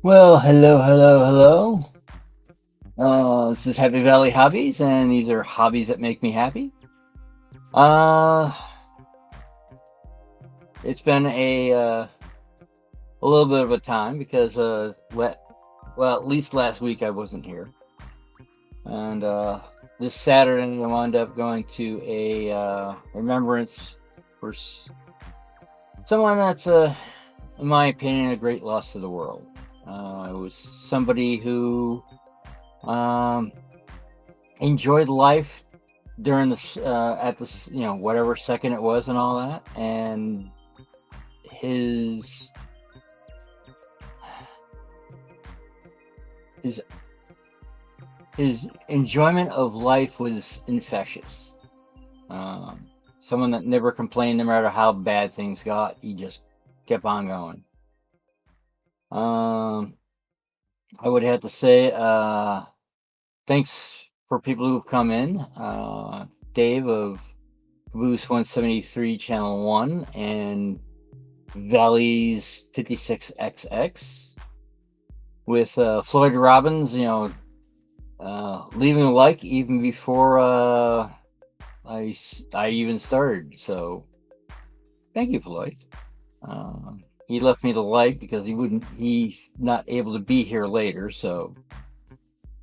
Well, hello, hello, hello. This is Happy Valley Hobbies, and these are hobbies that make me happy. Uh, it's been a little bit of a time because at least last week I wasn't here, and this Saturday I wound up going to a remembrance for someone that's in my opinion, a great loss to the world. It was somebody who um, enjoyed life during this at this whatever second it was and all that, and his his his enjoyment of life was infectious. Someone that never complained no matter how bad things got. He just kept on going. um I would have to say thanks for people who've come in. Dave of Caboose 173 Channel 1 and Valley's 56XX with Floyd Robbins, leaving a like even before I even started. So thank you, Floyd. He left me the like because he's not able to be here later. So,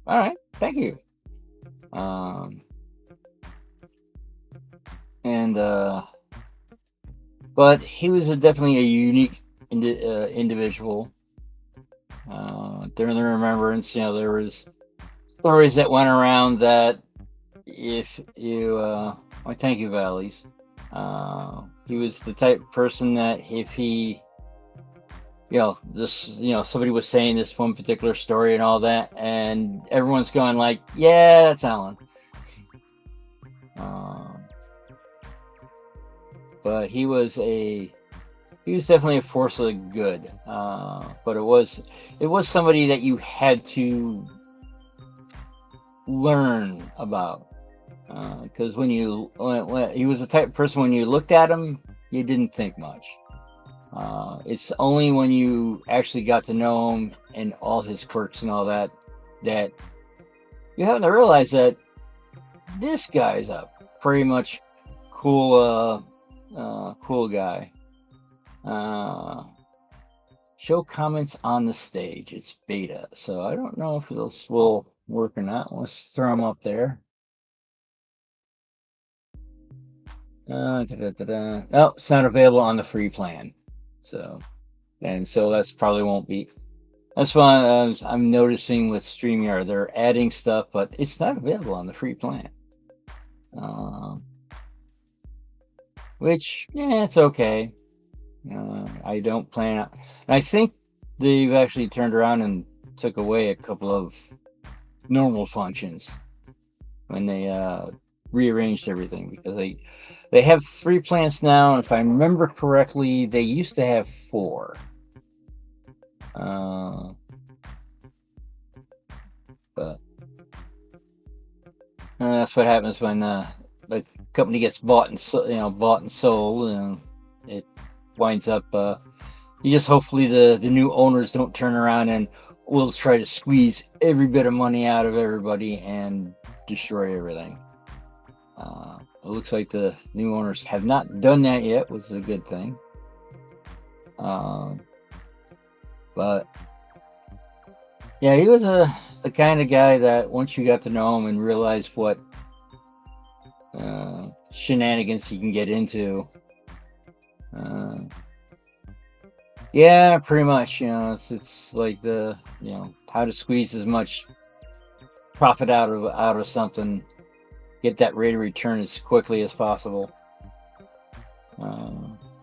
all right, thank you. Um, and But he was definitely a unique individual. During the remembrance, there was stories that went around that if you, well, thank you, Valleys. He was the type of person that if he, somebody was saying this one particular story and all that, and everyone's going like, "Yeah, that's Alan." Um, but he was definitely a force of the good. But it was somebody that you had to learn about, because when he was the type of person, when you looked at him, you didn't think much. It's only when you actually got to know him and all his quirks and all that that you happen to realize that this guy's a pretty much cool guy. Show comments on the stage. It's beta, so I don't know if this will work or not. Let's throw them up there. Oh, it's not available on the free plan. So, so that's probably won't be. That's why I'm noticing with StreamYard, they're adding stuff, but it's not available on the free plan. Um, which, yeah, it's okay. I don't plan on. I think they've actually turned around and took away a couple of normal functions when they rearranged everything, because they have 3 plants now, and if I remember correctly, they used to have 4. Uh, but that's what happens when the company gets bought and sold, and it winds up. You just hopefully the new owners don't turn around and will try to squeeze every bit of money out of everybody and destroy everything. It looks like the new owners have not done that yet, which is a good thing. But yeah, he was the kind of guy that once you got to know him and realized what shenanigans he can get into, yeah, pretty much. It's like how to squeeze as much profit out of something, get that rate of return as quickly as possible.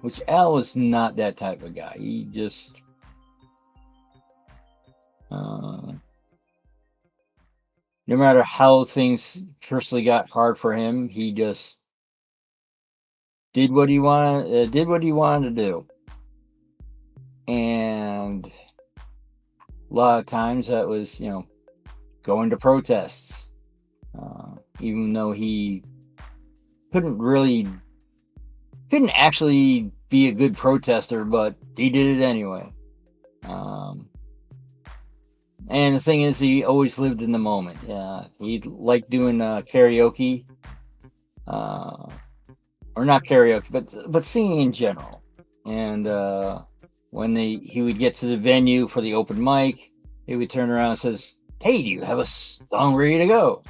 Which Al was not that type of guy. He just no matter how things personally got hard for him, he just did what he wanted to do. And a lot of times that was, going to protests, even though he couldn't actually be a good protester, but he did it anyway. And the thing is, he always lived in the moment. Yeah, he liked doing karaoke, uh, or not karaoke, but singing in general. And when he would get to the venue for the open mic, he would turn around and says, "Hey, do you have a song ready to go?"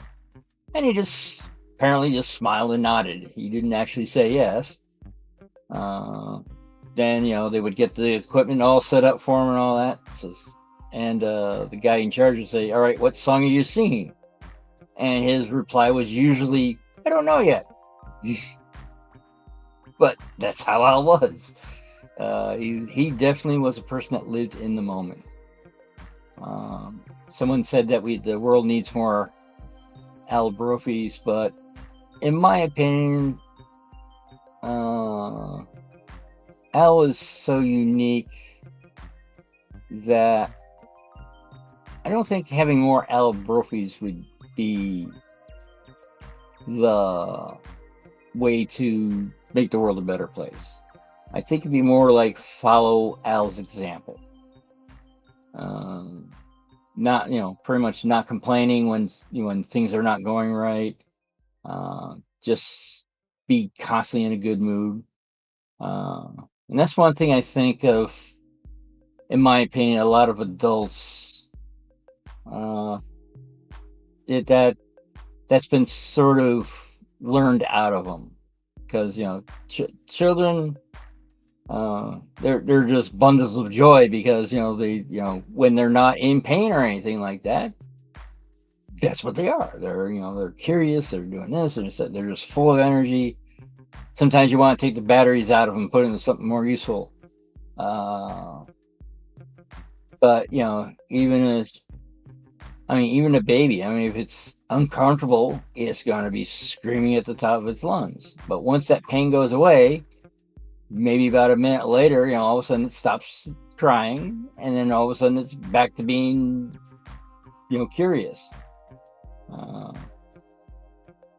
And he just apparently just smiled and nodded. He didn't actually say yes. Uh, then they would get the equipment all set up for him and all that. So, and the guy in charge would say, "All right, what song are you singing?" And his reply was usually, "I don't know yet." But that's how Al was. He definitely was a person that lived in the moment. Someone said that the world needs more Al Brophies, but in my opinion, uh, Al is so unique that I don't think having more Al Brophies would be the way to make the world a better place. I think it'd be more like follow Al's example. Um, Not pretty much not complaining when things are not going right. Just be constantly in a good mood. Uh, and that's one thing I think of, in my opinion, a lot of adults uh, that's been sort of learned out of them, because children, they're just bundles of joy, because they when they're not in pain or anything like that, that's what they are. They're curious. They're doing this and they're just full of energy. Sometimes you want to take the batteries out of them, put into something more useful. Uh, but even a baby. I mean, if it's uncomfortable, it's going to be screaming at the top of its lungs. But once that pain goes away, maybe about a minute later, all of a sudden it stops crying, and then all of a sudden it's back to being, curious. Uh,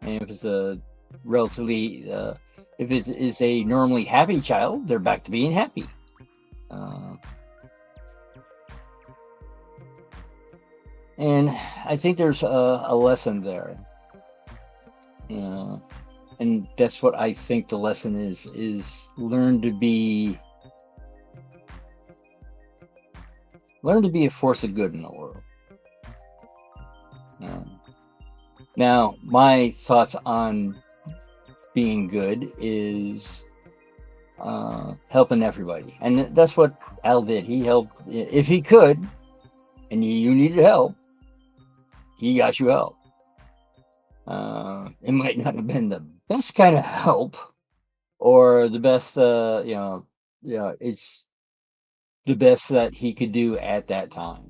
and if it's a relatively, if it is a normally happy child, they're back to being happy. Uh, and I think there's a lesson there. And that's what I think the lesson is learn to be a force of good in the world. Now, my thoughts on being good is helping everybody, and that's what Al did. He helped if he could, and you needed help. He got you help. It might not have been the best kind of help, or the best. It's the best that he could do at that time.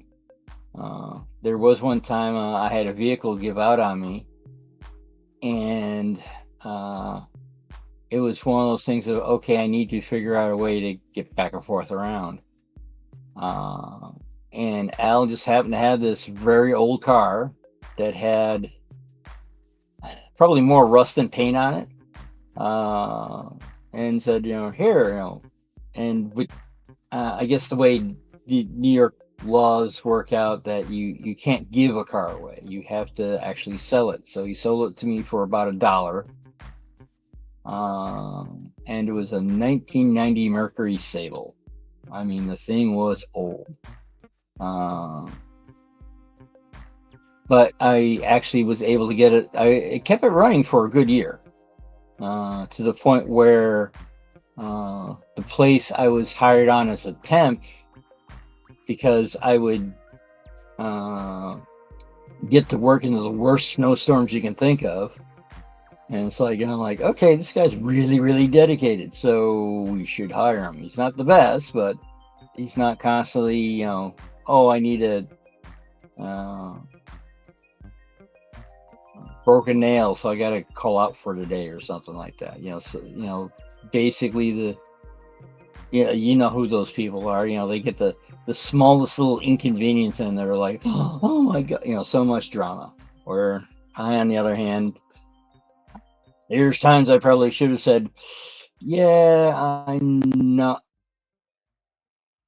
There was one time I had a vehicle give out on me, and it was one of those things of, okay, I need to figure out a way to get back and forth around. And Al just happened to have this very old car that had probably more rust than paint on it. And said, here, and with, I guess the way the New York laws work out, that you can't give a car away. You have to actually sell it. So he sold it to me for about $1. And it was a 1990 Mercury Sable. I mean, the thing was old. But I actually was able to get it. I kept it running for a good year, to the point where the place I was hired on as a temp, because I would get to work into the worst snowstorms you can think of. And it's like, I'm like, okay, this guy's really, really dedicated, so we should hire him. He's not the best, but he's not constantly, oh, I need a broken nail, so I got to call out for today or something like that. So basically you know who those people are. They get the smallest little inconvenience, and they're like, oh my god, so much drama. Where I, on the other hand, there's times I probably should have said, yeah, I'm not,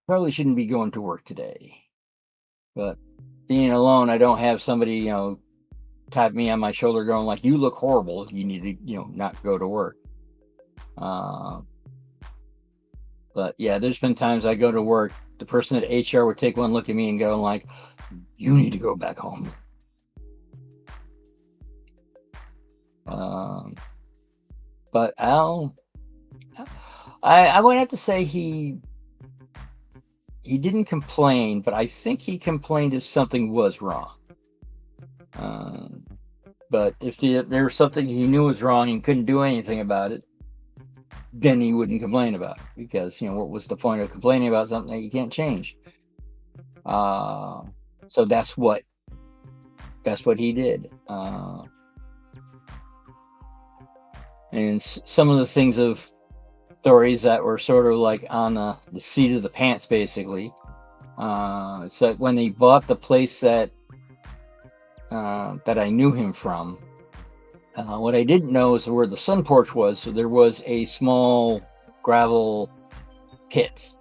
probably shouldn't be going to work today, but being alone, I don't have somebody, tap me on my shoulder going like, "You look horrible. You need to, not go to work." Uh, but yeah, there's been times I go to work, the person at HR would take one look at me and go like, "You need to go back home." Um, but I would have to say he didn't complain, but I think he complained if something was wrong. Uh, but if there was something he knew was wrong and couldn't do anything about it, then he wouldn't complain about it, because what was the point of complaining about something that you can't change? So that's what he did. And some of the things of stories that were sort of like on the seat of the pants, basically. So when they bought the place that I knew him from, what I didn't know is where the sun porch was. So there was a small gravel pit,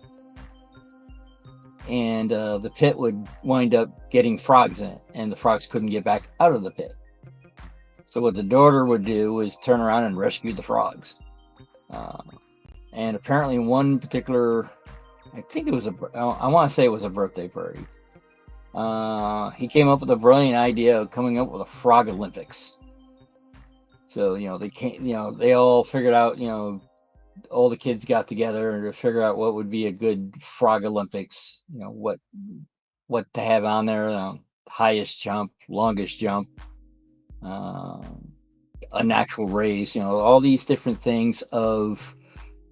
and the pit would wind up getting frogs in it, and the frogs couldn't get back out of the pit. So what the daughter would do was turn around and rescue the frogs. And apparently one particular, I think it was I want to say it was a birthday party. He came up with a brilliant idea of coming up with a frog Olympics. So, they all figured out, all the kids got together to figure out what would be a good frog Olympics, what to have on there, highest jump, longest jump, a natural race, all these different things of,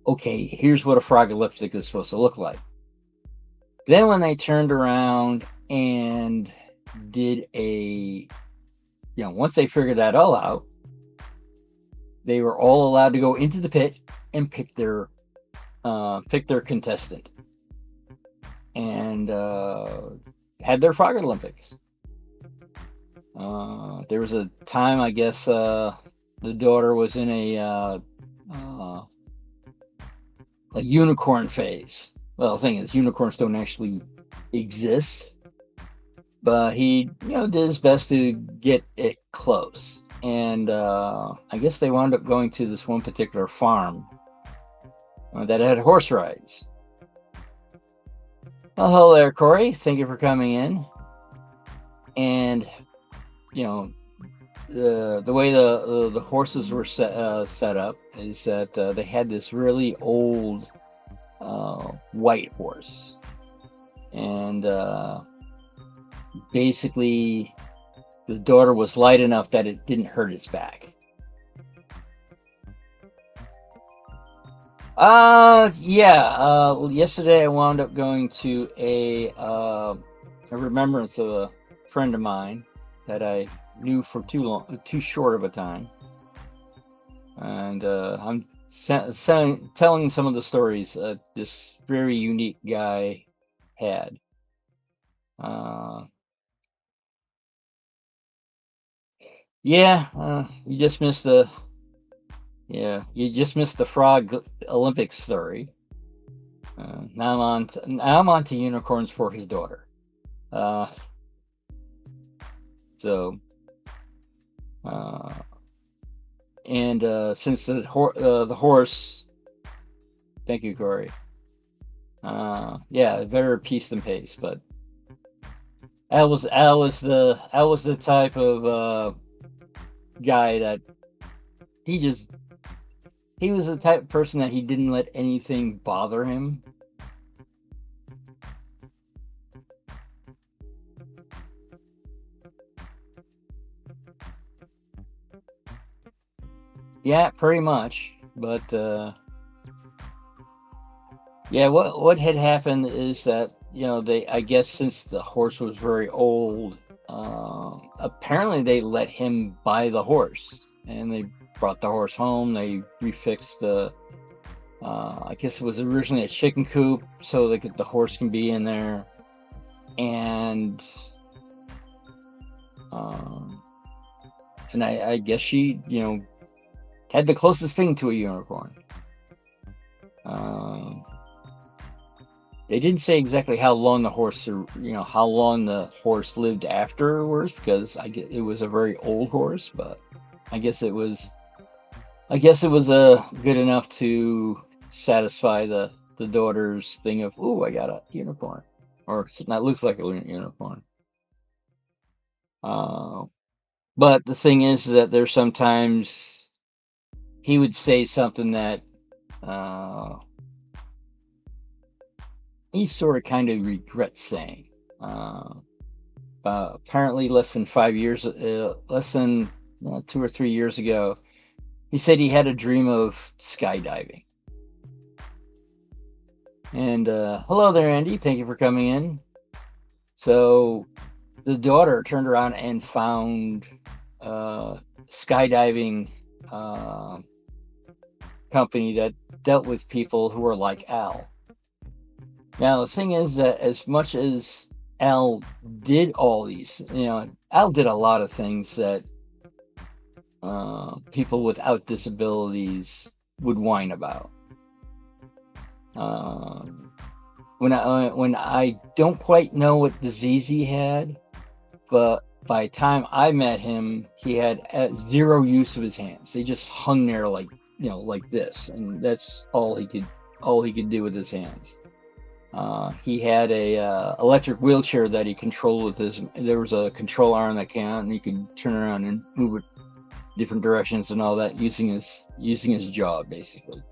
okay, here's what a frog elliptic is supposed to look like. Then when they turned around and did once they figured that all out, they were all allowed to go into the pit and pick their contestant, and had their frog Olympics. There was a time, I guess, the daughter was in a unicorn phase. Well, the thing is, unicorns don't actually exist, but he, did his best to get it close. And I guess they wound up going to this one particular farm that had horse rides. Well, hello there, Corey. Thank you for coming in. And the way the horses were set up is that they had this really old white horse, and basically the daughter was light enough that it didn't hurt its back. Yesterday I wound up going to a remembrance of a friend of mine that I knew for too short of a time, and I'm telling some of the stories this very unique guy had. You just missed the frog Olympics story. Now I'm on to unicorns for his daughter. Since the horse, thank you, Corey. Better piece than pace, but Al was the type of guy that he was the type of person that he didn't let anything bother him. Yeah, pretty much. But what had happened is that I guess since the horse was very old, apparently they let him buy the horse, and they brought the horse home. They refixed the I guess it was originally a chicken coop, so the horse can be in there, and I guess she had the closest thing to a unicorn. They didn't say exactly how long the horse, or how long the horse lived afterwards, because I get it was a very old horse, but I guess it was, good enough to satisfy the daughter's thing of, ooh, I got a unicorn, or that looks like a unicorn. Uh, but the thing is that there's sometimes he would say something that uh, he sort of kind of regrets saying. Uh, Apparently, less than 2 or 3 years ago, he said he had a dream of skydiving. And hello there, Andy. Thank you for coming in. So the daughter turned around and found skydiving company that dealt with people who were like Al. Now the thing is that as much as Al did all these, Al did a lot of things that people without disabilities would whine about. When I don't quite know what disease he had, but by the time I met him, he had zero use of his hands. They just hung there like this, and that's all he could do with his hands. He had a electric wheelchair that he controlled with his. There was a control arm that came out, and he could turn around and move it different directions and all that using his jaw, basically.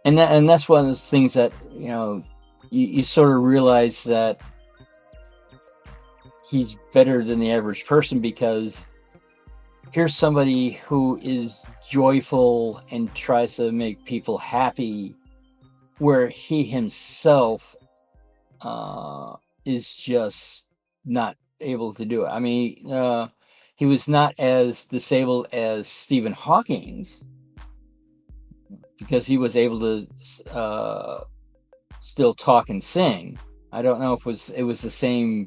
And that's one of the things that you sort of realize that he's better than the average person, because here's somebody who is joyful and tries to make people happy, where he himself is just not able to do it. I mean, he was not as disabled as Stephen Hawking's, because he was able to still talk and sing. I don't know if it was the same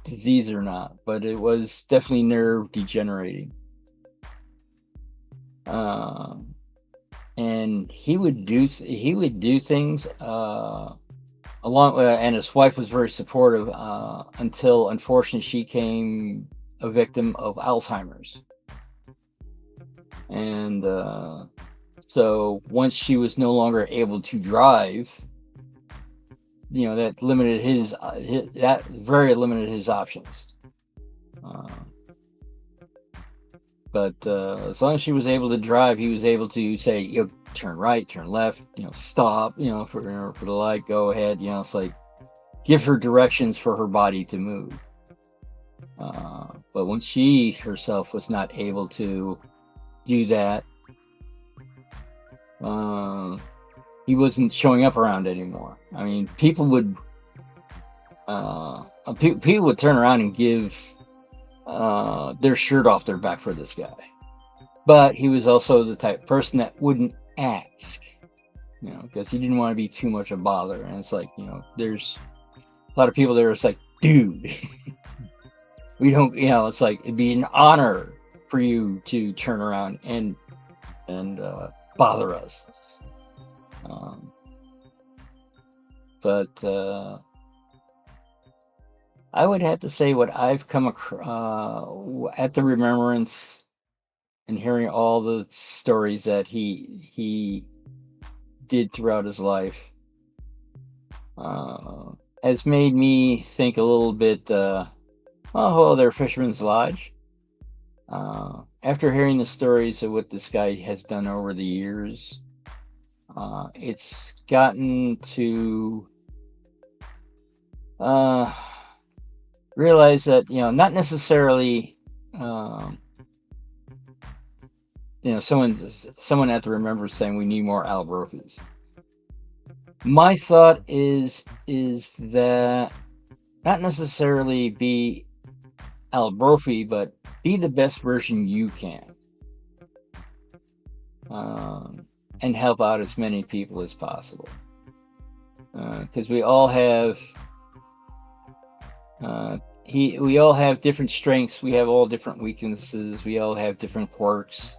disease or not, but it was definitely nerve degenerating. And he would do things along, and his wife was very supportive until, unfortunately, she became a victim of Alzheimer's. And so once she was no longer able to drive, that limited very limited his options. But as long as she was able to drive, he was able to say, turn right, turn left, stop, for the light, go ahead. It's like give her directions for her body to move. But when she herself was not able to do that, he wasn't showing up around anymore. I mean, people would turn around and give their shirt off their back for this guy. But he was also the type of person that wouldn't ask, because he didn't want to be too much a bother. And it's like, there's a lot of people that are just like, dude, we don't, it's like, it'd be an honor for you to turn around and bother us. But I would have to say what I've come across at the remembrance and hearing all the stories that he did throughout his life has made me think a little bit. Hello there, Fisherman's Lodge. After hearing the stories of what this guy has done over the years, it's gotten to realize that not necessarily someone at the remembrance saying we need more Al Brophies. My thought is that not necessarily be Al Brophy, but be the best version you can, and help out as many people as possible, because we all have we all have different strengths, we have all different weaknesses, we all have different quirks.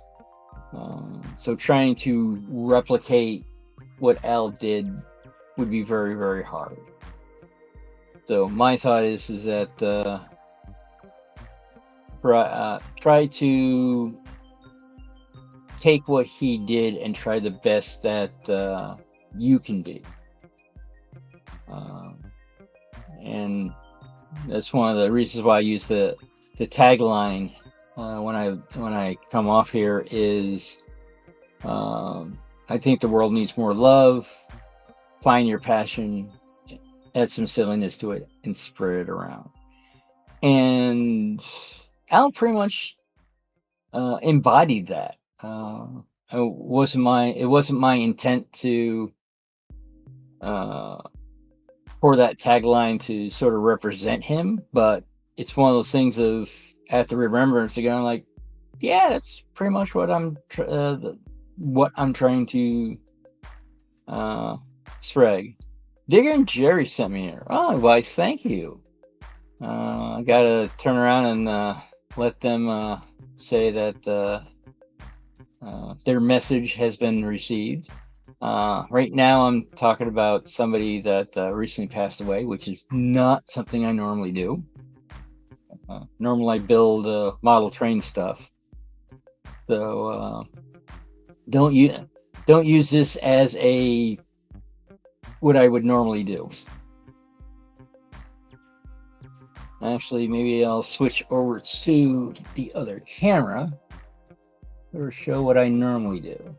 So trying to replicate what Al did would be very, very hard. So my thought is that try to take what he did and try the best that you can be. And that's one of the reasons why I use the tagline when I come off here is I think the world needs more love. Find your passion, add some silliness to it, and spread it around. And Al pretty much embodied that. It wasn't my intent to for that tagline to sort of represent him, but it's one of those things of at the remembrance again, like, yeah, that's pretty much what I'm trying to spread. Digger and Jerry sent me here. Oh, why? Thank you. I gotta turn around and let them say that their message has been received. Right now, I'm talking about somebody that recently passed away, which is not something I normally do. Normally, I build model train stuff, so don't use this as what I would normally do. Actually, maybe I'll switch over to the other camera or show what I normally do.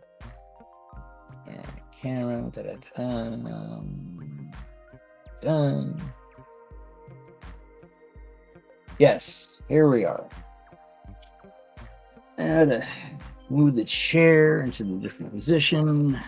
Camera, done. Yes, here we are. And move the chair into a different position.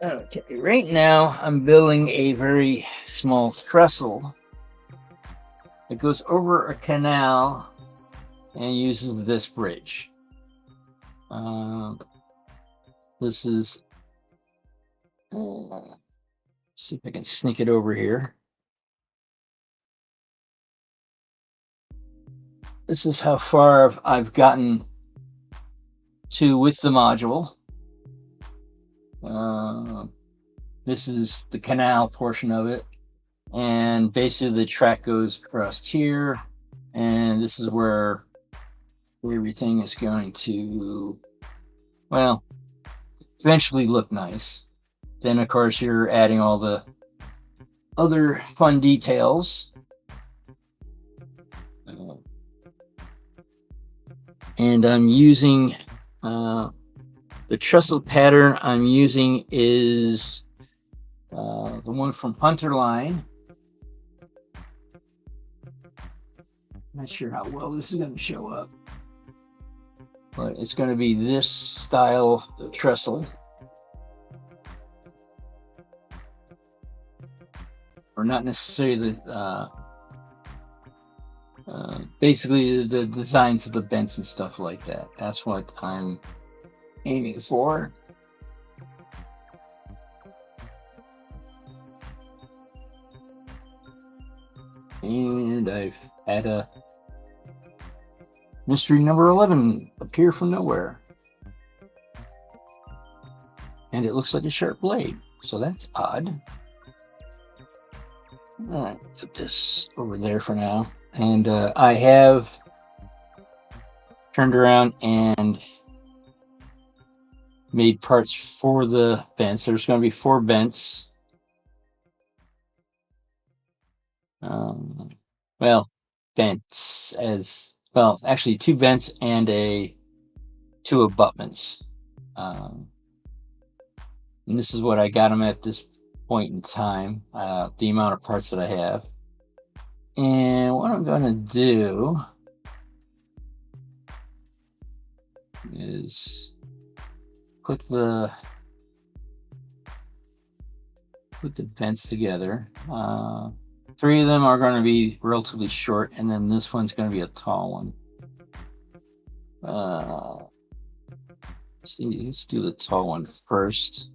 Okay, right now I'm building a very small trestle that goes over a canal and uses this bridge. This is, see if I can sneak it over here. This is how far I've gotten to with the module. This is the canal portion of it, and basically the track goes across here, and this is where everything is going to, well, eventually look nice. Then of course you're adding all the other fun details. And I'm using the trestle pattern I'm using is the one from Hunter Line. Not sure how well this is going to show up, but it's going to be this style of trestle, or not necessarily the basically the designs of the bents and stuff like that. That's what I'm aiming for. And I've had a mystery number 11 appear from nowhere. And it looks like a sharp blade, so that's odd. I'll put this over there for now. And I have turned around and made parts for the vents. There's going to be 4 vents. Well, vents as well. Actually, 2 vents and 2 abutments. And this is what I got them at this point in time. The amount of parts that I have. And what I'm going to do is put the vents together. 3 of them are going to be relatively short, and then this one's going to be a tall one. Let's do the tall one first.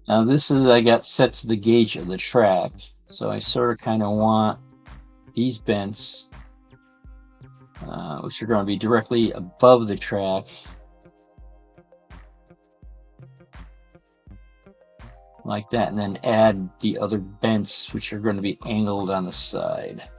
Now this is, I got set to the gauge of the track, so I sort of kind of want these bents, which are going to be directly above the track, like that, and then add the other bents, which are going to be angled on the side.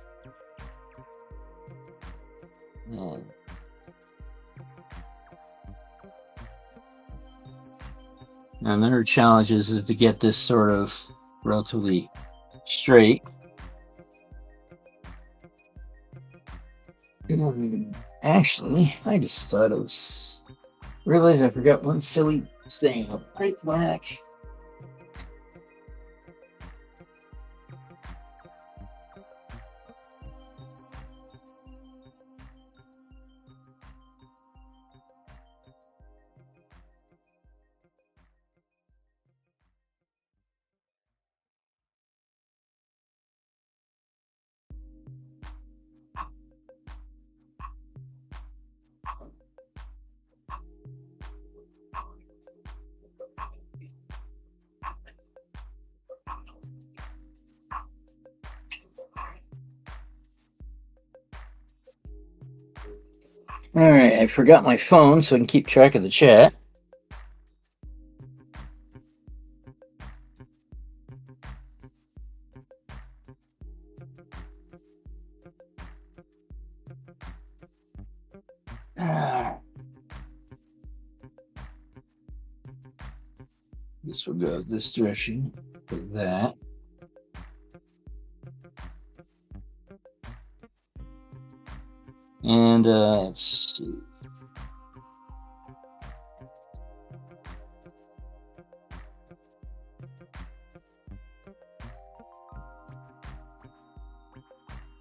Now, another challenge is to get this sort of relatively straight. Actually, I just thought it was. Realized I forgot one silly thing. Right back. All right, I forgot my phone so I can keep track of the chat. This will go this direction for that. And let's see.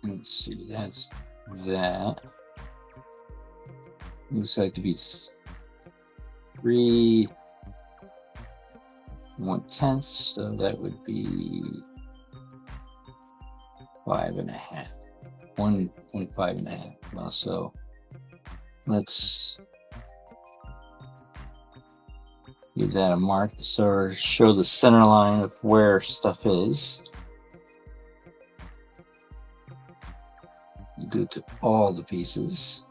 Let's see, that's that. Looks like to be 3/1/10, so that would be 5.5. 1.5.5. Well, so let's give that a mark to sort of show the center line of where stuff is. You do it to all the pieces.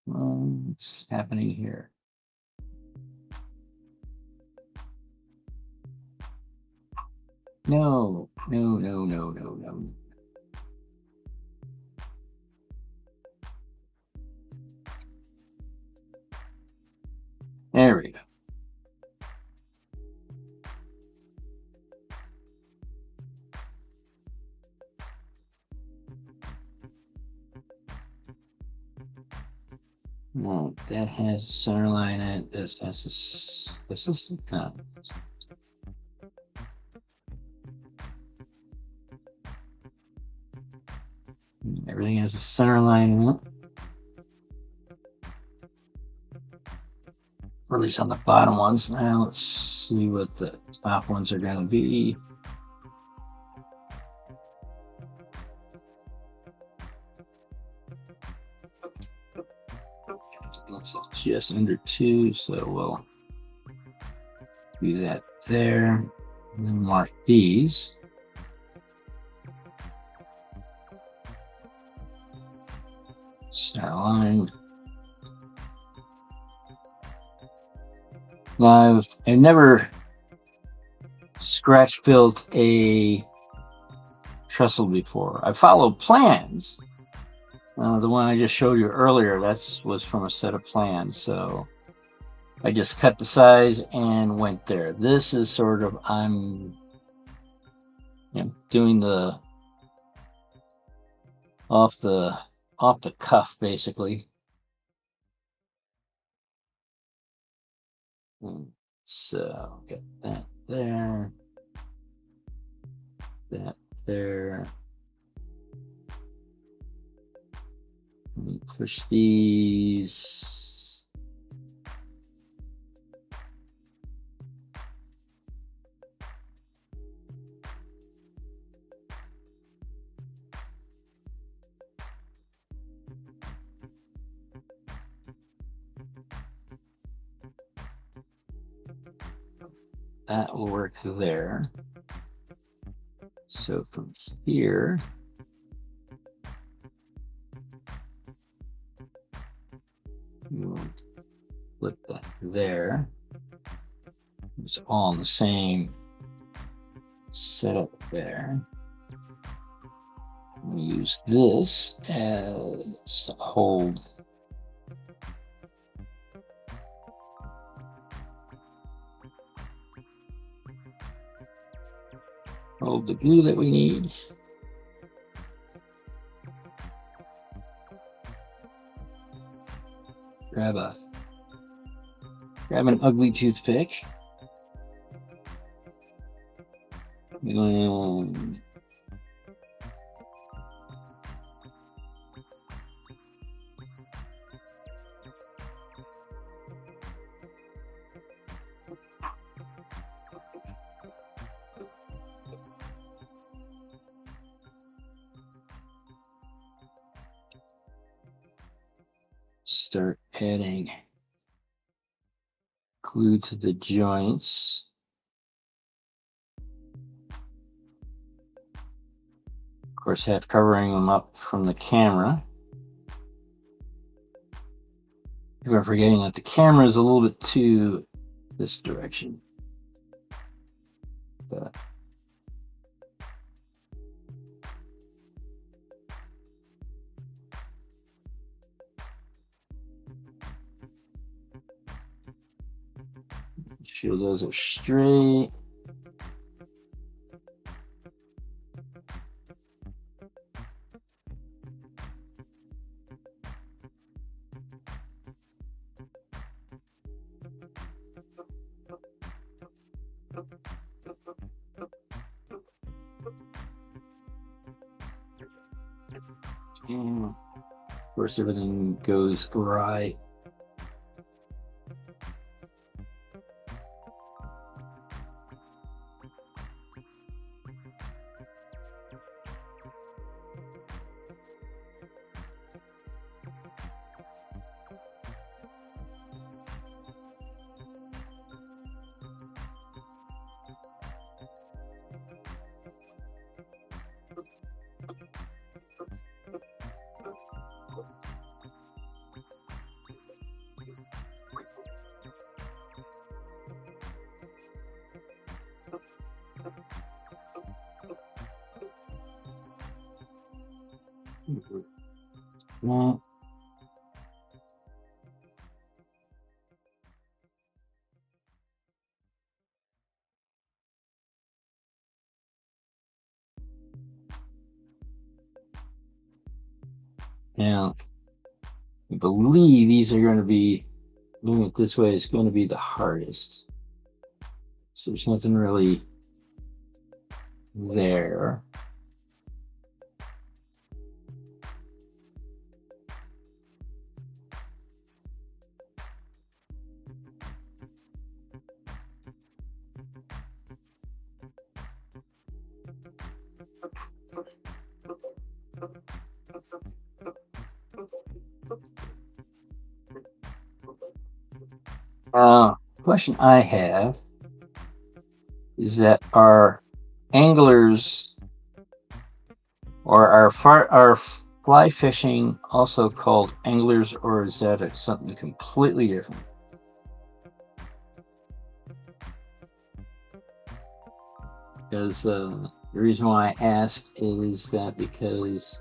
What's happening here? No. There we go. Well, that has a center line in it. This has this is not. Everything has a center line in it. Or at least on the bottom ones. Now let's see what the top ones are going to be. Looks like just under 2, so we'll do that there. And then mark these. Center line. Now, I've never scratch built a trestle before. I followed plans. The one I just showed you earlier, was from a set of plans. So I just cut the size and went there. This is sort of, I'm doing the off the cuff, basically. So get that there, that there. Let me push these. that will work there. So from here, we'll flip that there. It's all in the same setup there. We'll use this as a hold. Hold the glue that we need. Grab an ugly toothpick. And start adding glue to the joints. Of course, half covering them up from the camera. We're forgetting that the camera is a little bit to this direction. But sure those are straight. And of course, everything goes right. Well, now, I believe these are going to be, moving it this way is going to be the hardest. So there's nothing really there. Question I have is that our anglers or our fly fishing also called anglers, or is that something completely different? Because the reason why I ask is that because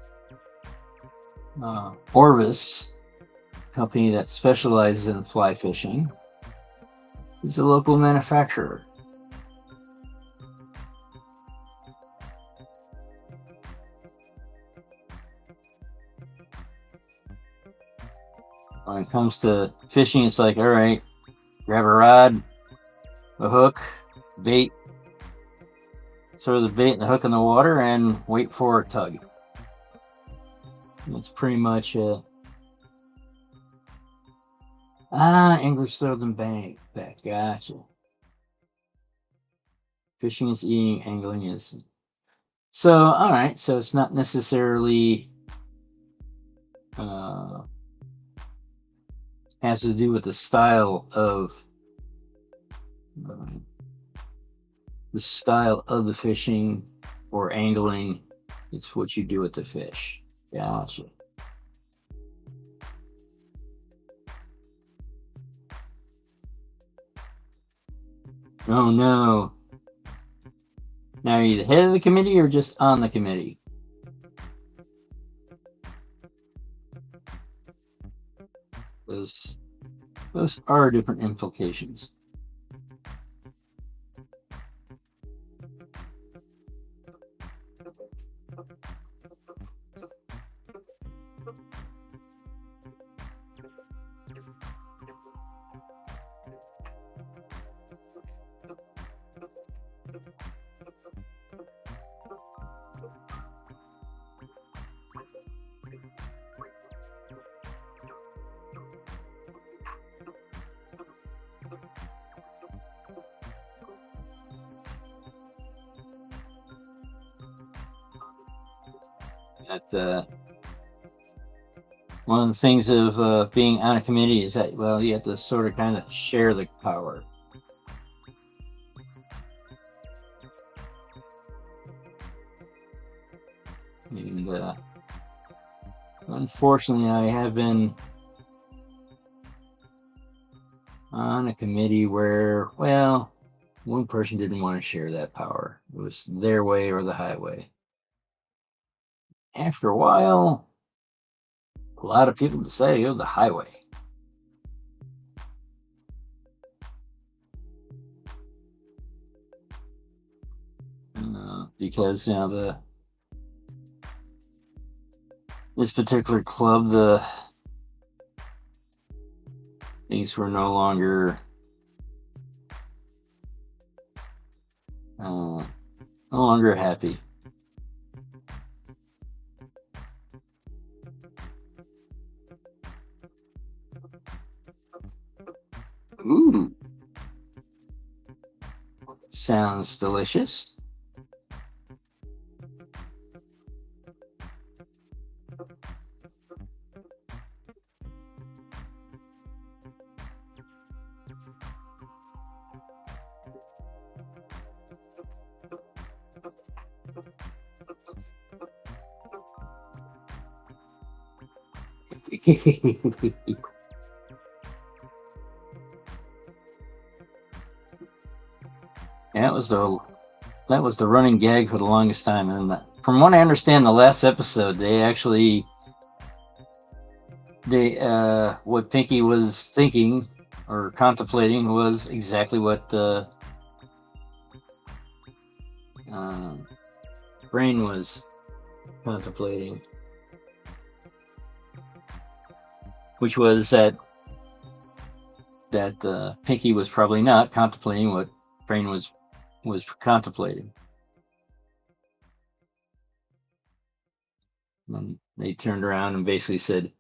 Orvis, company that specializes in fly fishing, is a local manufacturer. When it comes to fishing, it's like, all right, grab a rod, a hook, bait, throw the bait and the hook in the water, and wait for a tug. That's pretty much anglers throw them back. Gotcha. Fishing is eating, angling is. So, all right. So it's not necessarily has to do with the style of the style of the fishing or angling. It's what you do with the fish. Gotcha. Oh no. Now, are you the head of the committee or just on the committee? Those are different implications. That one of the things of being on a committee is that, well, you have to sort of kind of share the power. And unfortunately, I have been on a committee where, well, one person didn't want to share that power. It was their way or the highway. After a while, a lot of people decided to go the highway. Because this particular club, the things were no longer happy. Ooh, sounds delicious. That was the running gag for the longest time, and from what I understand, the last episode what Pinky was thinking or contemplating was exactly what Brain was contemplating, which was that Pinky was probably not contemplating what Brain was contemplating. And they turned around and basically said,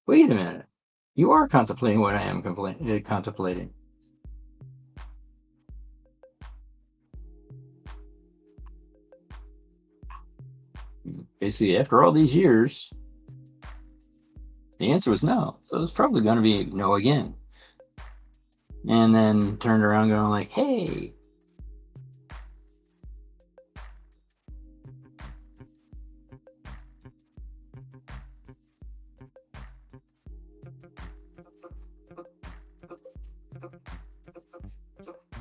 "Wait a minute, you are contemplating what I am contemplating." Basically, after all these years, the answer was no. So it's probably going to be no again. And then turned around going like, "Hey,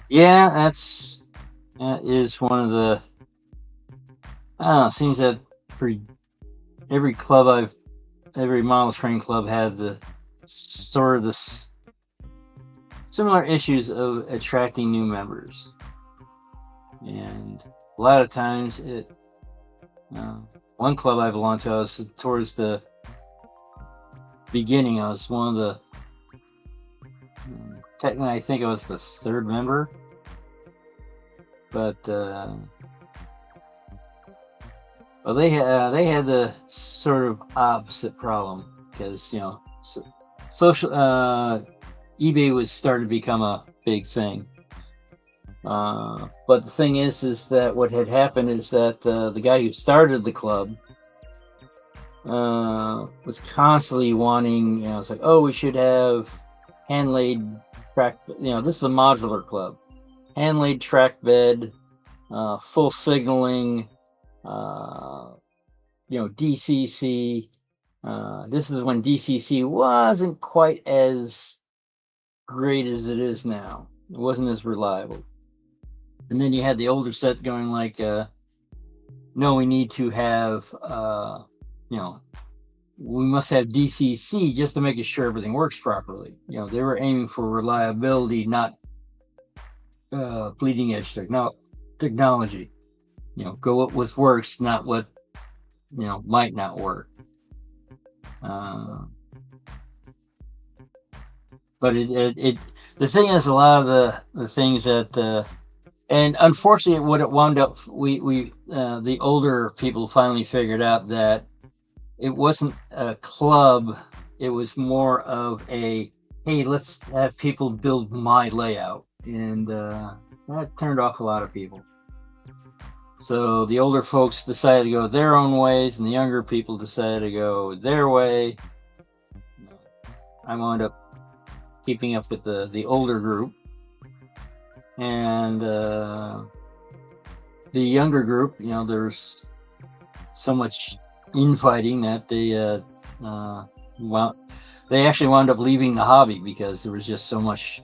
yeah, that is one of the, I don't know, it seems that for every model train club had the sort of this similar issues of attracting new members. And a lot of times one club I belonged to, I was towards the beginning, I was one of the, technically I think I was the third member, but well, they had the sort of opposite problem, because social eBay was starting to become a big thing. But the thing is that what had happened is that the guy who started the club was constantly wanting, it's like, oh, we should have hand-laid track, this is a modular club, hand-laid track bed, full signaling, uh, DCC. This is when DCC wasn't quite as great as it is now. It wasn't as reliable. And then you had the older set going like, no, we need to have, we must have DCC just to make sure everything works properly. They were aiming for reliability, not bleeding edge technology. Go with works, not what might not work. But the thing is, a lot of the things that and unfortunately, what it wound up, we the older people finally figured out that it wasn't a club. It was more of a, hey, let's have people build my layout, and that turned off a lot of people. So the older folks decided to go their own ways, and the younger people decided to go their way. I wound up keeping up with the older group, and the younger group. There's so much infighting that they actually wound up leaving the hobby because there was just so much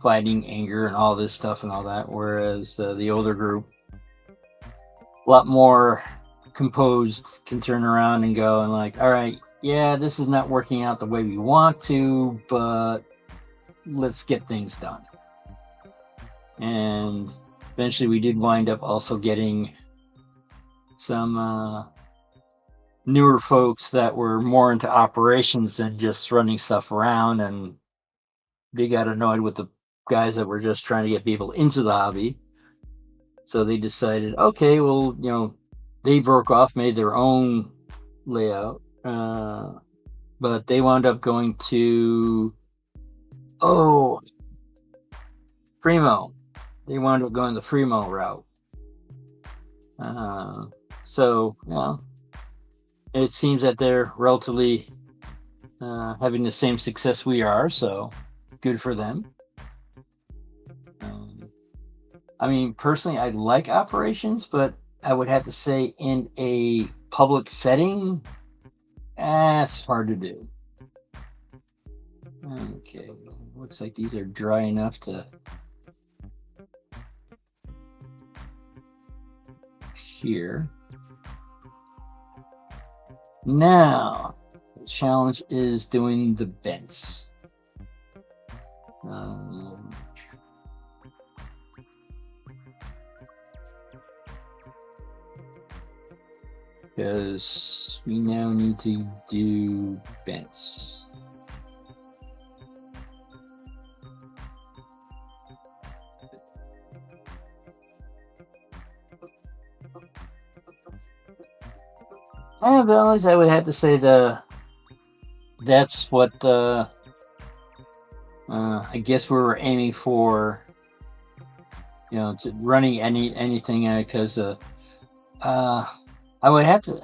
fighting, anger, and all this stuff and all that. Whereas the older group, a lot more composed, can turn around and go and like, all right, yeah, this is not working out the way we want to, but let's get things done. And eventually we did wind up also getting some newer folks that were more into operations than just running stuff around, and they got annoyed with the guys that were just trying to get people into the hobby. So they decided, okay, well, they broke off, made their own layout, but they wound up going to Primo. They wound up going the Primo route. So it seems that they're relatively having the same success we are, so good for them. I mean, personally, I like operations, but I would have to say in a public setting, that's hard to do. Okay, looks like these are dry enough to here. Now, the challenge is doing the bents. Because we now need to do bents. Values, I would have to say that's what I guess we were aiming for. To running anything because I would have to.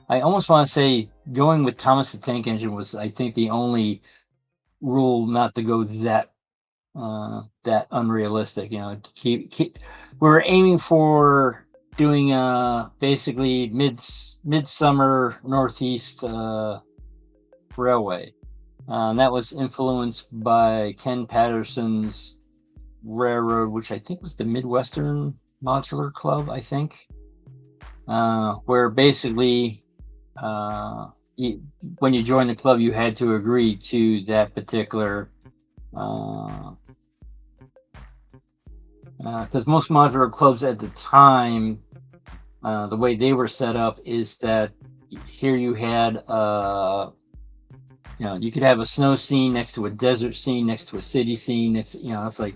I almost want to say going with Thomas the Tank Engine was, I think, the only rule not to go that unrealistic. We were aiming for doing basically midsummer Northeast Railway. That was influenced by Ken Patterson's railroad, which I think was the Midwestern Modular Club, I think, where basically when you joined the club, you had to agree to that particular because most modular clubs at the time, the way they were set up is that here you had you could have a snow scene next to a desert scene, next to a city scene, it's like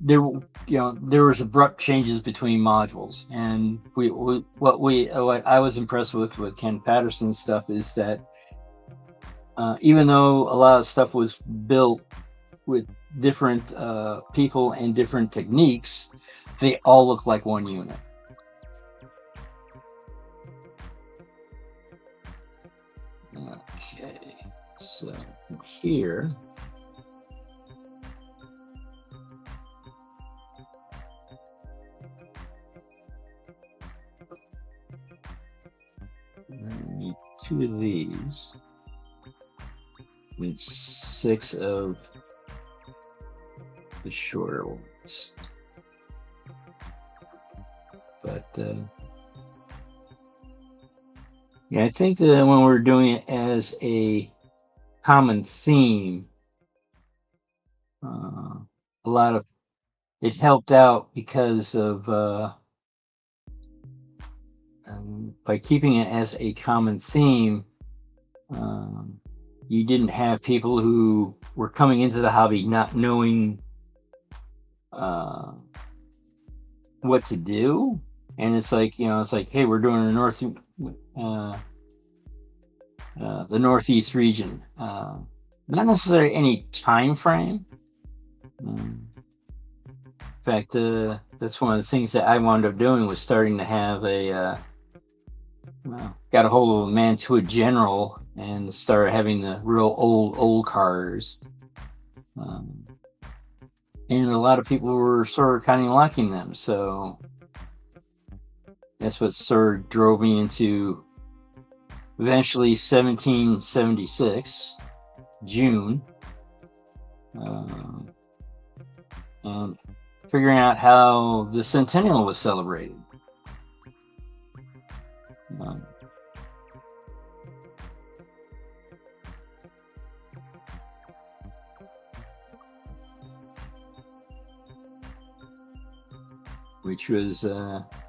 there was abrupt changes between modules. And what I was impressed with Ken Patterson's stuff is that even though a lot of stuff was built with different people and different techniques, they all look like one unit. Okay, so here 2 of these and 6 of the shorter ones. But yeah, I think that when we're doing it as a common theme, a lot of it helped out because of by keeping it as a common theme, you didn't have people who were coming into the hobby not knowing what to do. And it's like, it's like, hey, we're doing the Northeast region. Not necessarily any time frame. In fact, that's one of the things that I wound up doing was starting to have got a hold of a Mantua General and started having the real old cars. And a lot of people were sort of kind of liking them. So that's what sort of drove me into eventually 1776, June, and figuring out how the centennial was celebrated. Which was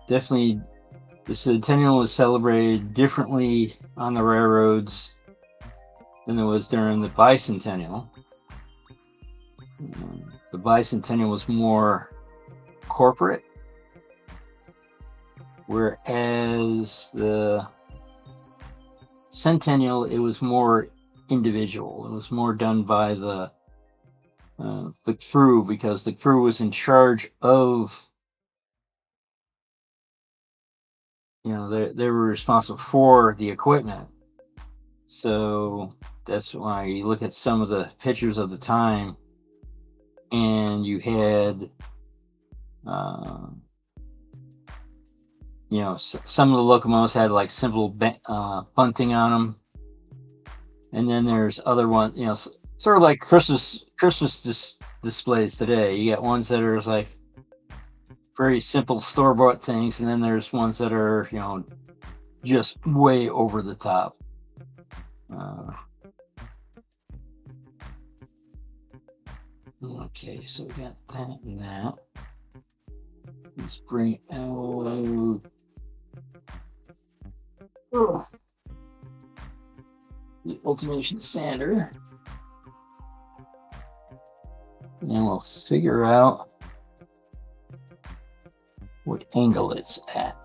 definitely, the centennial was celebrated differently on the railroads than it was during the bicentennial. The bicentennial was more corporate, whereas the centennial, it was more individual. It was more done by the crew, because the crew was in charge of, they were responsible for the equipment. So that's why you look at some of the pictures of the time, and you had, some of the locomotives had like simple bunting on them, and then there's other ones, sort of like Christmas displays today. You got ones that are like very simple store-bought things, and then there's ones that are, just way over the top. Okay, so we got that and that. Let's bring out the Ultimation Sander, and we'll figure out what angle it's at.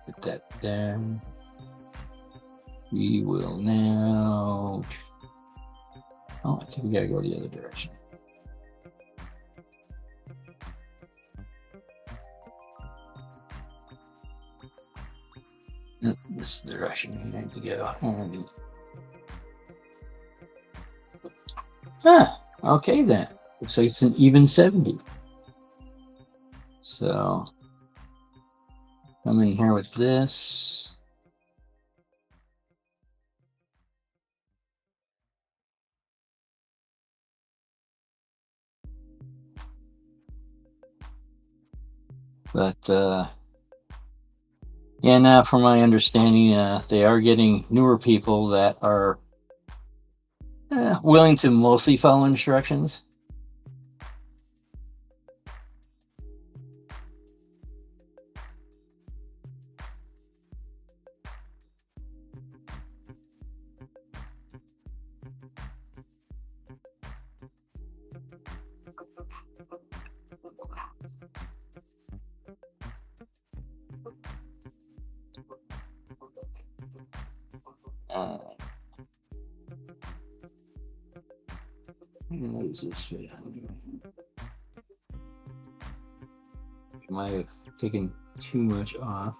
Put that down. We will now. Oh, I think we gotta go the other direction. This direction we need to go. Okay then. Looks like it's an even 70. So come in here with this. But yeah, now from my understanding, they are getting newer people that are willing to mostly follow instructions. What is this fit? Might have taken too much off.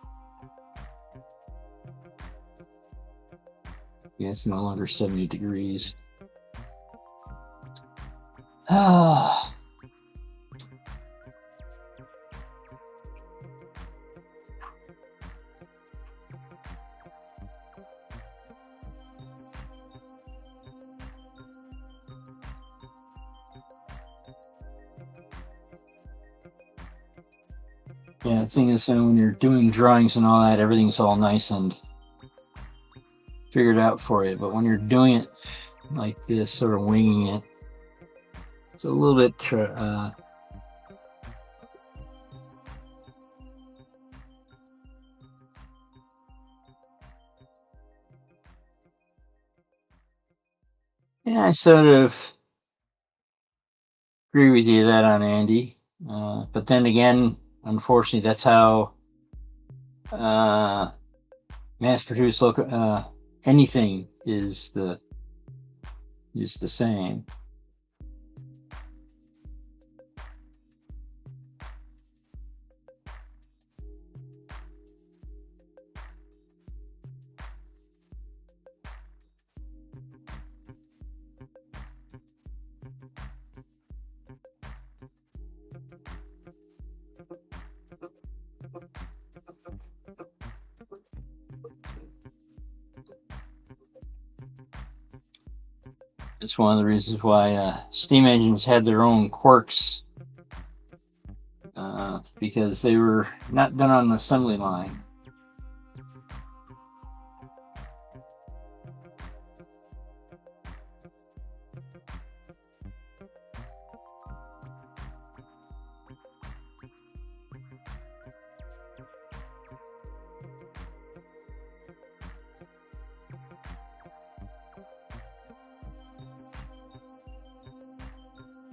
Yeah, it's no longer 70 degrees. Ah. Yeah, the thing is, when you're doing drawings and all that, everything's all nice and figured out for you. But when you're doing it like this, sort of winging it, it's a little bit. Yeah, I sort of agree with you that on Andy. But then again, unfortunately, that's how mass-produced local anything is the same. It's one of the reasons why steam engines had their own quirks, because they were not done on an assembly line.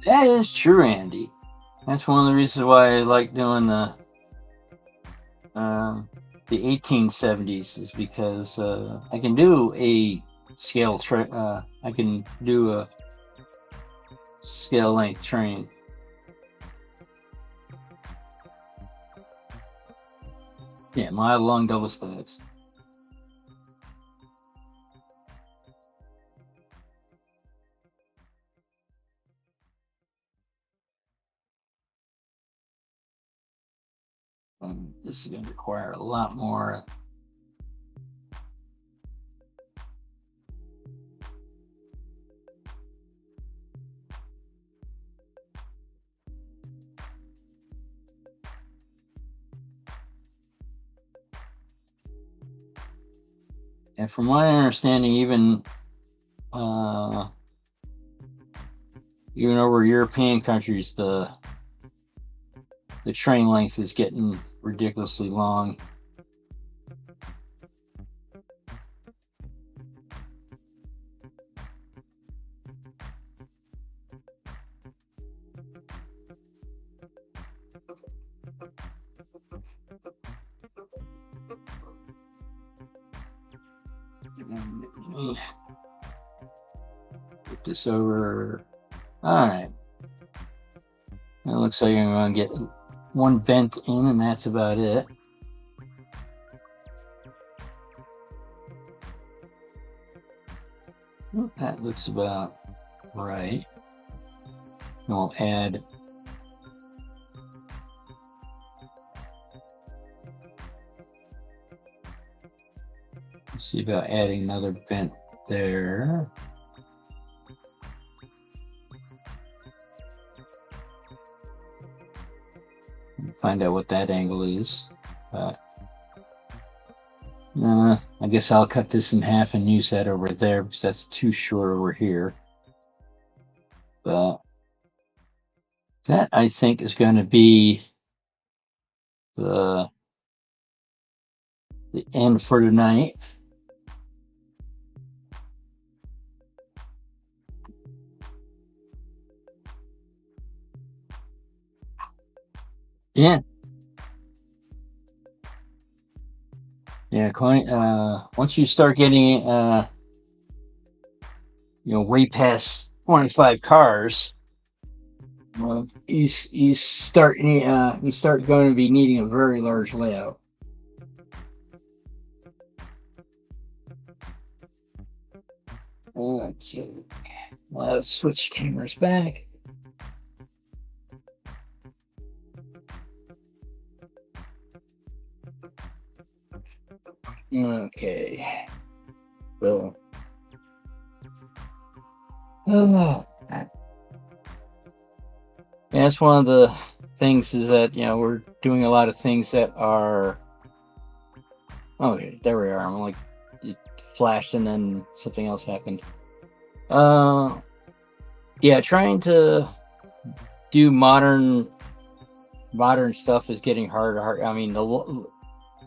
That is true, Andy. That's one of the reasons why I like doing the 1870s, is because I can do a scale I can do a scale length train. Yeah, mile long double stacks. This is going to require a lot more. And from my understanding, even over European countries, the train length is getting ridiculously long. Put this over. All right. It looks like I'm going to get one vent in, and that's about it. That looks about right. And we'll add see about adding another vent there. Find out what that angle is. I guess I'll cut this in half and use that over there, because that's too short over here. But that, I think, is going to be the end for tonight. Yeah. Yeah, once you start getting way past 25 cars, well, you start going to be needing a very large layout. Okay, let's switch cameras back. Okay. Well, oh, yeah, that's one of the things is that we're doing a lot of things that are. Okay, there we are. I'm like, it flashed and then something else happened. Uh, yeah, trying to do modern stuff is getting harder. I mean, the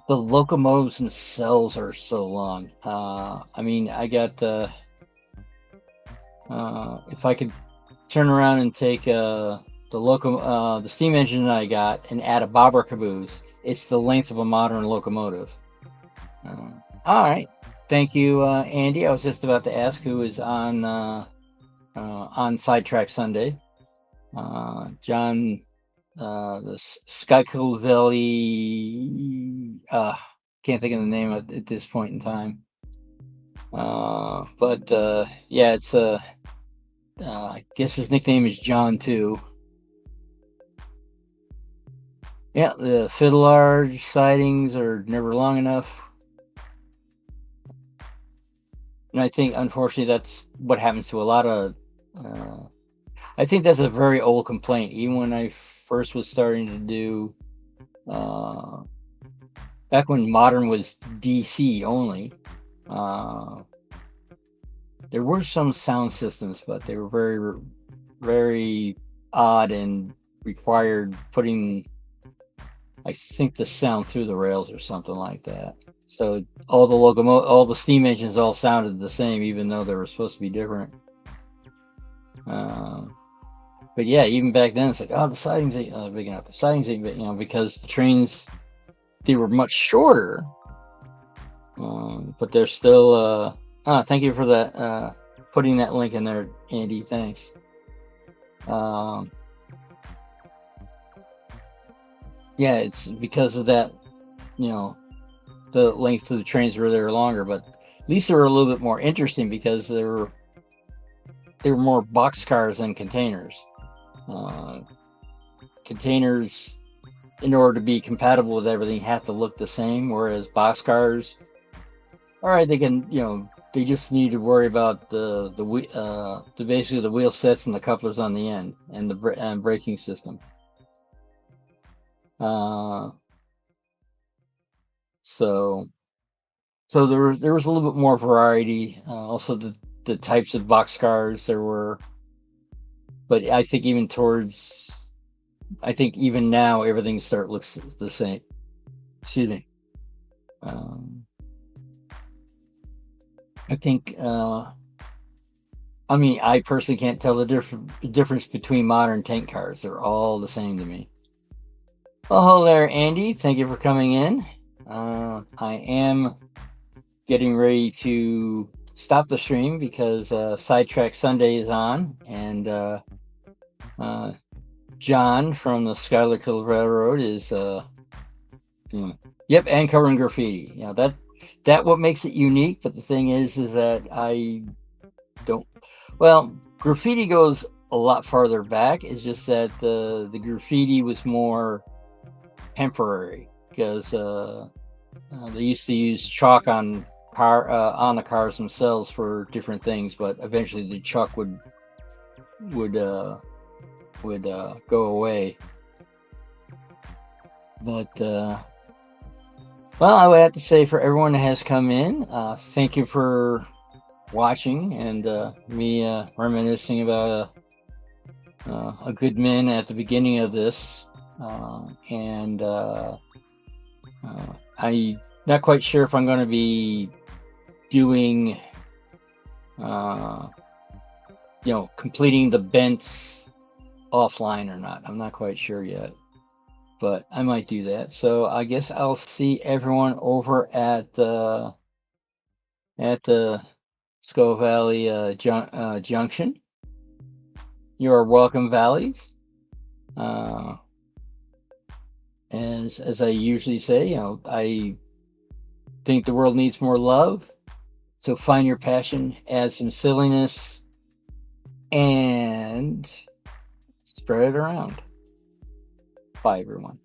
locomotives themselves are so long. I mean, I got if I could turn around and take the steam engine that I got and add a bobber caboose, it's the length of a modern locomotive. All right, thank you, Andy. I was just about to ask who is on Sidetrack Sunday. John, the Skykill Valley. Can't think of the name at this point in time. But yeah, it's I guess his nickname is John too. Yeah, the fiddle sightings are never long enough. And I think, unfortunately, that's what happens to a lot of. I think that's a very old complaint. Even when I first was starting to do, back when modern was DC only, there were some sound systems, but they were very, very odd and required putting, I think, the sound through the rails or something like that. So all the steam engines all sounded the same, even though they were supposed to be different. But yeah, even back then, it's like, oh, the sidings ain't big enough. The sidings ain't big, because the trains, they were much shorter, but they're still. Thank you for that. Putting that link in there, Andy. Thanks. Yeah, it's because of that. The length of the trains were there longer, but at least they were a little bit more interesting because they were more boxcars than containers. Containers, in order to be compatible with everything, have to look the same, whereas boxcars, all right, they can, they just need to worry about the basically the wheel sets and the couplers on the end and the braking system. So there was a little bit more variety. Also, the types of boxcars there were, but I think even now everything looks the same. Excuse me. I think. I mean, I personally can't tell the difference between modern tank cars. They're all the same to me. Well, hello there, Andy. Thank you for coming in. I am getting ready to stop the stream because Sidetrack Sunday is on, and John from the Skylar Railroad is yep, and covering graffiti. That what makes it unique. But the thing is that I don't. Well, graffiti goes a lot farther back. It's just that the graffiti was more temporary because they used to use chalk on the cars themselves for different things, but eventually the chalk would go away. But well, I would have to say, for everyone that has come in, thank you for watching and me reminiscing about a good man at the beginning of this, and I'm not quite sure if I'm going to be doing completing the bents offline or not. I'm not quite sure yet, but I might do that. So I guess I'll see everyone over at the Skull Valley Junction. You are welcome, Valleys. As I usually say, I think the world needs more love. So find your passion, add some silliness, and spread it around. Bye, everyone.